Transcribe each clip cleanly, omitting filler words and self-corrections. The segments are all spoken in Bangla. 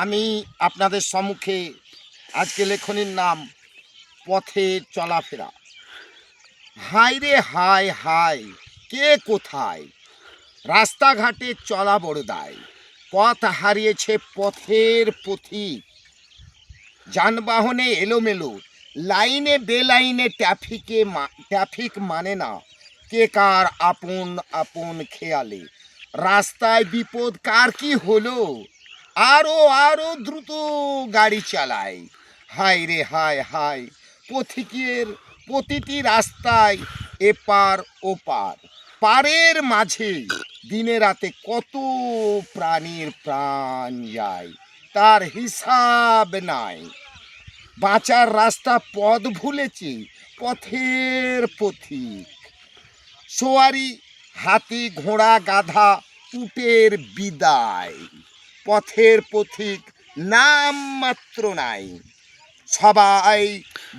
আমি আপনাদের সম্মুখে আজকে লেখনীর নাম পথের চলাফেরা। হায় রে হায় হায়, কে কোথায়, রাস্তাঘাটে চলা বড় দায়। পথ হারিয়েছে পথের পথিক, যানবাহনে এলোমেলো, লাইনে বেলাইনে ট্রাফিক মানে না কে কার আপন আপন খেয়ালে। রাস্তায় বিপদ কার কি হলো, আরো আরো দ্রুত গাড়ি চালায়। হায় রে হায় হায়, পথিকের প্রতিটি রাস্তায় এপার ওপার, পারের মাঝে দিনে রাতে কত প্রাণীর প্রাণ যায়, তার হিসাব নাই। বাঁচার রাস্তা পথ ভুলেছে পথের পথিক। সোয়ারি, হাতি, ঘোড়া, গাধা, উটের বিদায়, পথের পথিক নাম মাত্র নাই। সবাই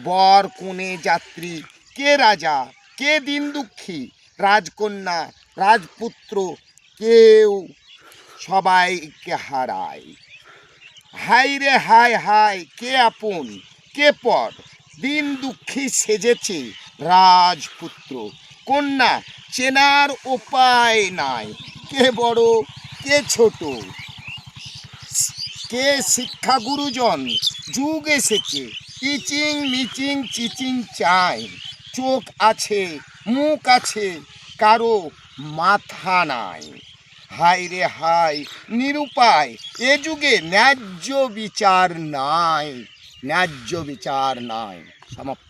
বর কনে যাত্রী, কে রাজা কে দিন দুঃখী, রাজকন্যা রাজপুত্র, কেউ সবাইকে হারায়। হায় রে হায় হায়, কে আপন কে পর, দিন দুঃখী সেজেছে রাজপুত্র, কন্যা চেনার উপায় নাই, কে বড় কে ছোট, কে শিক্ষা গুরুজন, যুগ এসেছে ইচিং মিচিং চিচিং চাই। চোখ আছে মুখ আছে, কারো মাথা নাই। হায় রে হায়, নিরুপায় এ যুগে ন্যায্য বিচার নাই, ন্যায্য বিচার নাই। সমাপ্ত।